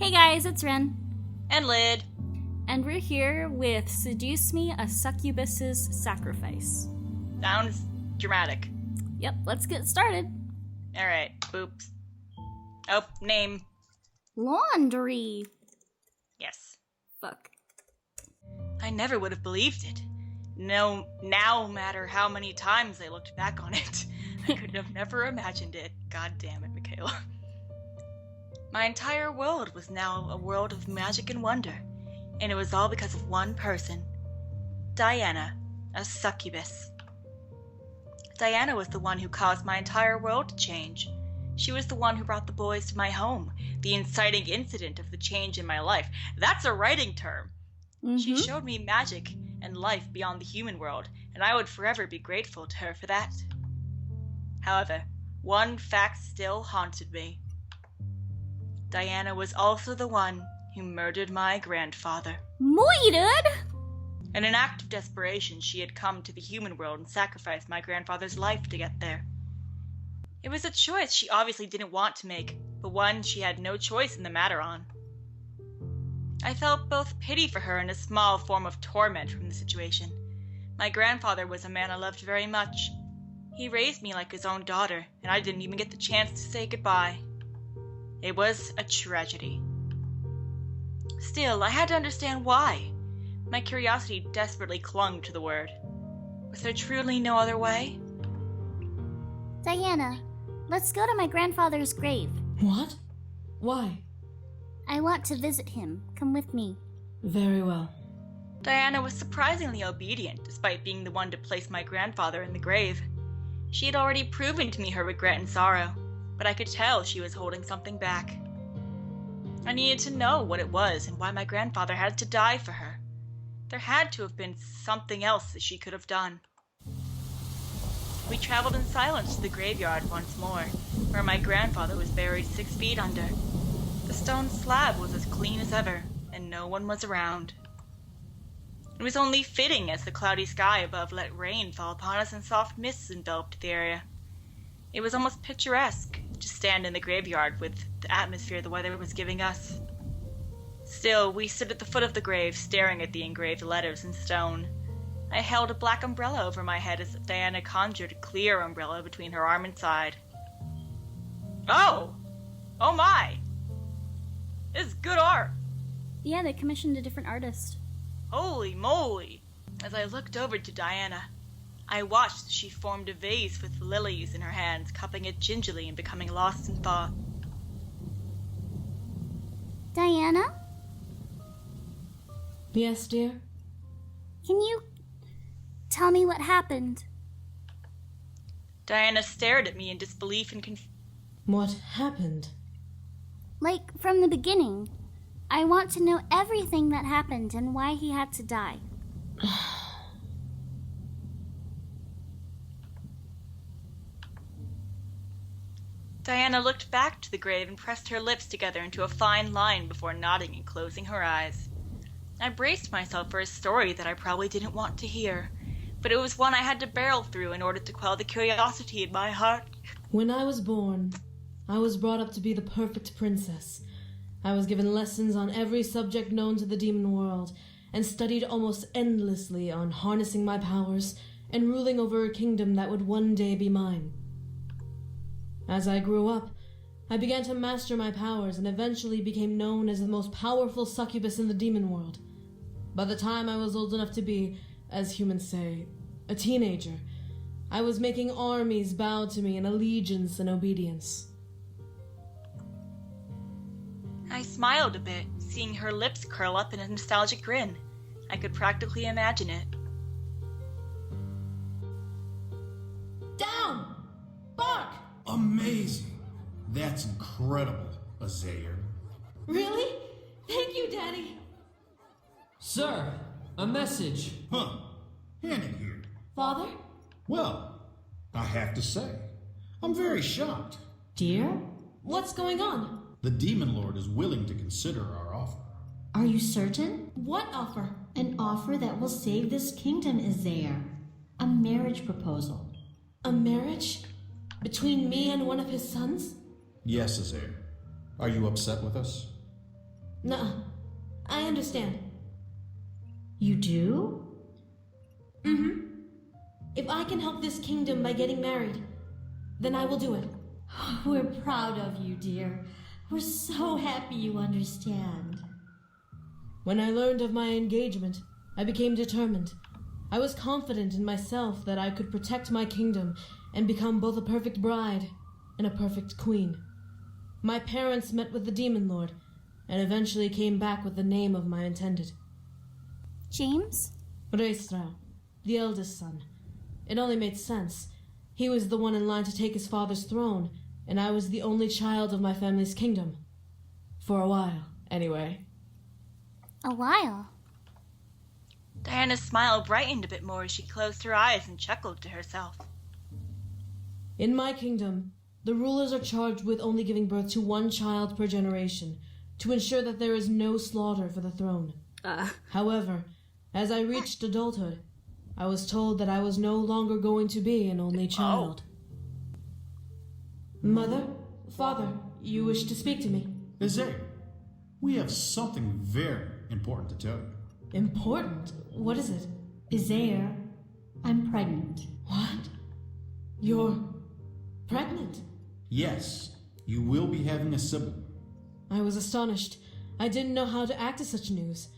Hey guys, it's Wren. And Lid. And we're here with Seduce Me, a Succubus's Sacrifice. Sounds dramatic. Yep, let's get started. Alright, oops. Oh, name. Laundry. Yes. Fuck. I never would have believed it. No matter how many times I looked back on it, I could have never imagined it. God damn it, Michaela. My entire world was now a world of magic and wonder, and it was all because of one person. Diana, a succubus. Diana was the one who caused my entire world to change. She was the one who brought the boys to my home, the inciting incident of the change in my life. That's a writing term. She showed me magic and life beyond the human world, and I would forever be grateful to her for that. However, one fact still haunted me. Diana was also the one who murdered my grandfather. Murdered? In an act of desperation, she had come to the human world and sacrificed my grandfather's life to get there. It was a choice she obviously didn't want to make, but one she had no choice in the matter on. I felt both pity for her and a small form of torment from the situation. My grandfather was a man I loved very much. He raised me like his own daughter, and I didn't even get the chance to say goodbye. It was a tragedy. Still, I had to understand why. My curiosity desperately clung to the word. Was there truly no other way? Diana, let's go to my grandfather's grave. What? Why? I want to visit him. Come with me. Very well. Diana was surprisingly obedient, despite being the one to place my grandfather in the grave. She had already proven to me her regret and sorrow, but I could tell she was holding something back. I needed to know what it was and why my grandfather had to die for her. There had to have been something else that she could have done. We traveled in silence to the graveyard once more, where my grandfather was buried 6 feet under. The stone slab was as clean as ever, and no one was around. It was only fitting as the cloudy sky above let rain fall upon us and soft mists enveloped the area. It was almost picturesque to stand in the graveyard with the atmosphere the weather was giving us. Still, we stood at the foot of the grave, staring at the engraved letters in stone. I held a black umbrella over my head as Diana conjured a clear umbrella between her arm and side. Oh! Oh my! This is good art! Yeah, they commissioned a different artist. Holy moly! As I looked over to Diana, I watched as she formed a vase with lilies in her hands, cupping it gingerly and becoming lost in thought. Diana, Yes, dear? can you tell me what happened? Diana stared at me in disbelief and confusion. What happened? Like, from the beginning. I want to know everything that happened and why he had to die. Diana looked back to the grave and pressed her lips together into a fine line before nodding and closing her eyes. I braced myself for a story that I probably didn't want to hear, but it was one I had to barrel through in order to quell the curiosity in my heart. When I was born, I was brought up to be the perfect princess. I was given lessons on every subject known to the demon world, and studied almost endlessly on harnessing my powers and ruling over a kingdom that would one day be mine. As I grew up, I began to master my powers and eventually became known as the most powerful succubus in the demon world. By the time I was old enough to be, as humans say, a teenager, I was making armies bow to me in allegiance and obedience. I smiled a bit, seeing her lips curl up in a nostalgic grin. I could practically imagine it. Down! Bark! Amazing. That's incredible, Azair. Really? Thank you, Daddy. Sir, a message. Huh. Hand it here. Father? Well, I have to say, I'm very shocked. Dear? What's going on? The Demon Lord is willing to consider our offer. Are you certain? What offer? An offer that will save this kingdom is there. A marriage proposal. A marriage? Between me and one of his sons? Yes, Azair. Are you upset with us? No, I understand. You do? Mm-hmm. If I can help this kingdom by getting married, then I will do it. We're proud of you, dear. We're so happy you understand. When I learned of my engagement, I became determined. I was confident in myself that I could protect my kingdom and become both a perfect bride and a perfect queen. My parents met with the Demon Lord and eventually came back with the name of my intended. James? Reistra, the eldest son. It only made sense. He was the one in line to take his father's throne, and I was the only child of my family's kingdom. For a while, anyway. A while. Diana's smile brightened a bit more as she closed her eyes and chuckled to herself. In my kingdom, the rulers are charged with only giving birth to one child per generation, to ensure that there is no slaughter for the throne. However, as I reached adulthood, I was told that I was no longer going to be an only child. Mother, father, you wish to speak to me? Isaiah, we have something very important to tell you. Important? What is it? Isaiah, I'm pregnant. What? You're pregnant? Yes, you will be having a sibling. I was astonished. I didn't know how to act to such news.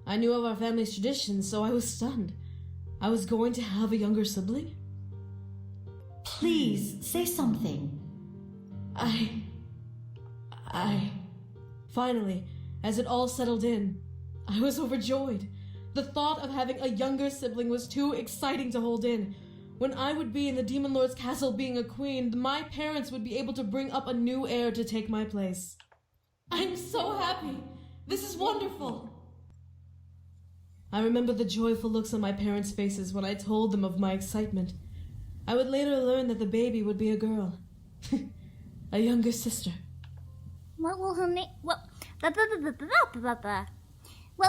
I knew of our family's traditions, so I was stunned. I was going to have a younger sibling? Please, say something. Finally, as it all settled in, I was overjoyed. The thought of having a younger sibling was too exciting to hold in. When I would be in the Demon Lord's castle being a queen, my parents would be able to bring up a new heir to take my place. I'm so happy! This is wonderful! I remember the joyful looks on my parents' faces when I told them of my excitement. I would later learn that the baby would be a girl. A younger sister. What will her name... What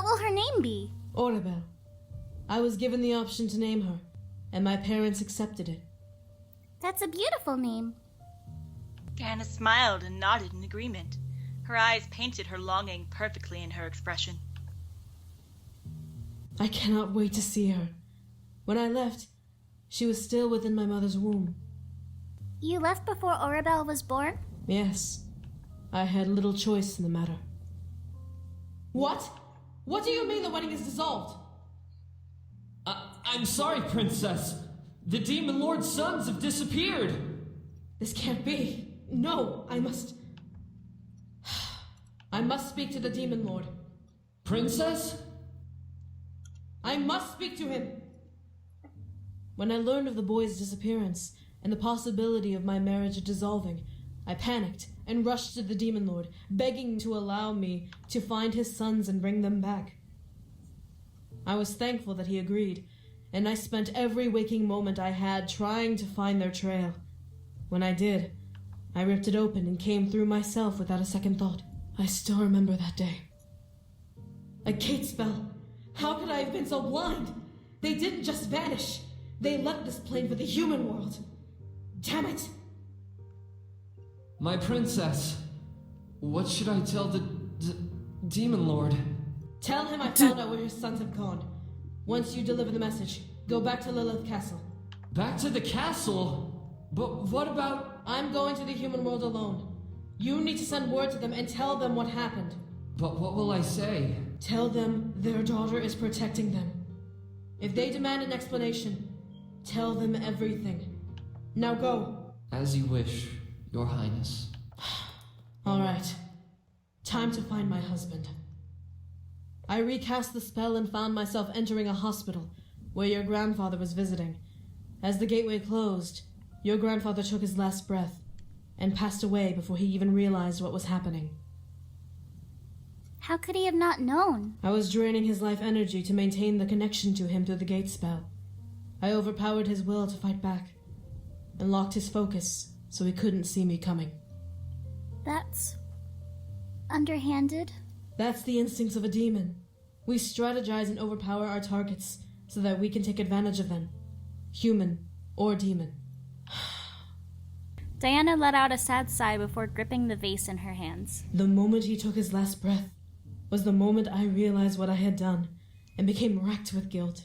will her name be? Orabel. I was given the option to name her, and my parents accepted it. That's a beautiful name. Diana smiled and nodded in agreement. Her eyes painted her longing perfectly in her expression. I cannot wait to see her. When I left, she was still within my mother's womb. You left before Orabel was born? Yes, I had little choice in the matter. What? What do you mean the wedding is dissolved? I'm sorry, Princess. The Demon Lord's sons have disappeared. This can't be. No, I must speak to the Demon Lord. Princess? I must speak to him! When I learned of the boy's disappearance and the possibility of my marriage dissolving, I panicked and rushed to the Demon Lord, begging to allow me to find his sons and bring them back. I was thankful that he agreed, and I spent every waking moment I had trying to find their trail. When I did, I ripped it open and came through myself without a second thought. I still remember that day. A gate spell! How could I have been so blind? They didn't just vanish. They left this plane for the human world. Damn it! My princess. What should I tell the Demon Lord? Tell him I found out where his sons have gone. Once you deliver the message, go back to Lilith Castle. Back to the castle? But what about... I'm going to the human world alone. You need to send word to them and tell them what happened. But what will I say? Tell them their daughter is protecting them. If they demand an explanation, tell them everything. Now go. As you wish, Your Highness. All right. Time to find my husband. I recast the spell and found myself entering a hospital where your grandfather was visiting. As the gateway closed, your grandfather took his last breath and passed away before he even realized what was happening. How could he have not known? I was draining his life energy to maintain the connection to him through the gate spell. I overpowered his will to fight back and locked his focus so he couldn't see me coming. That's underhanded. That's the instincts of a demon. We strategize and overpower our targets so that we can take advantage of them, human or demon. Diana let out a sad sigh before gripping the vase in her hands. The moment he took his last breath, was the moment I realized what I had done and became racked with guilt.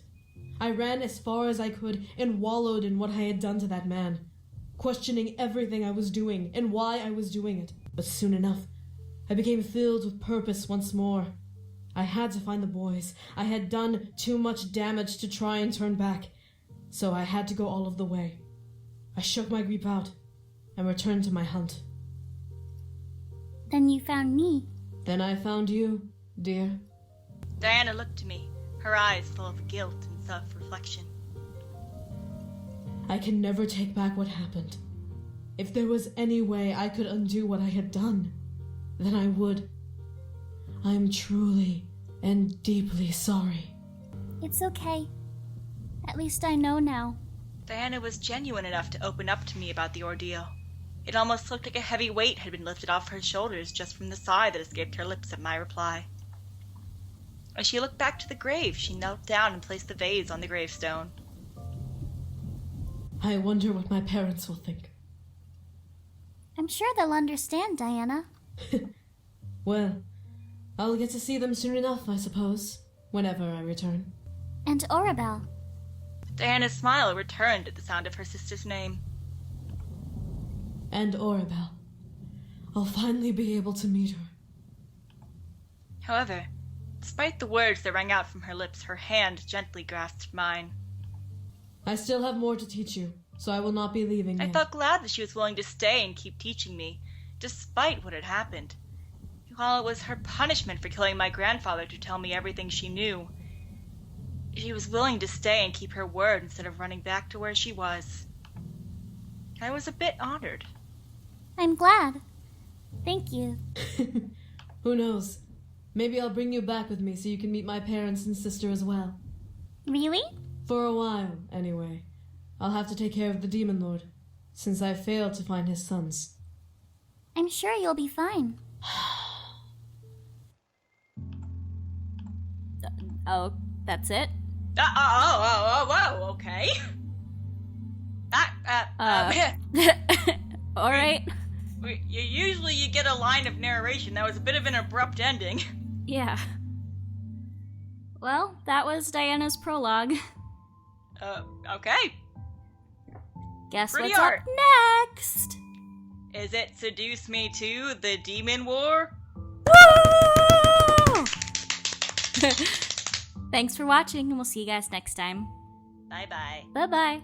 I ran as far as I could and wallowed in what I had done to that man, questioning everything I was doing and why I was doing it. But soon enough, I became filled with purpose once more. I had to find the boys. I had done too much damage to try and turn back, so I had to go all of the way. I shook my grief out and returned to my hunt. Then you found me. Then I found you, dear. Diana looked to me, her eyes full of guilt and self-reflection. I can never take back what happened. If there was any way I could undo what I had done, then I would. I am truly and deeply sorry. It's okay. At least I know now. Diana was genuine enough to open up to me about the ordeal. It almost looked like a heavy weight had been lifted off her shoulders just from the sigh that escaped her lips at my reply. As she looked back to the grave, she knelt down and placed the vase on the gravestone. I wonder what my parents will think. I'm sure they'll understand, Diana. Well, I'll get to see them soon enough, I suppose, whenever I return. And Orabelle. Diana's smile returned at the sound of her sister's name. And Orabelle. I'll finally be able to meet her. However, despite the words that rang out from her lips, her hand gently grasped mine. I still have more to teach you, so I will not be leaving I yet. felt glad that she was willing to stay and keep teaching me, despite what had happened. While it was her punishment for killing my grandfather to tell me everything she knew, she was willing to stay and keep her word instead of running back to where she was. I was a bit honored. I'm glad. Thank you. Who knows? Maybe I'll bring you back with me so you can meet my parents and sister as well. Really? For a while, anyway. I'll have to take care of the Demon Lord, since I failed to find his sons. I'm sure you'll be fine. Oh, that's it? Okay. All right. Usually you get a line of narration. That was a bit of an abrupt ending. Yeah. Well, that was Diana's prologue. Okay. Guess Pretty what's art. up next? Is it Seduce Me to the Demon War? Woo! Thanks for watching, and we'll see you guys next time. Bye-bye. Bye-bye.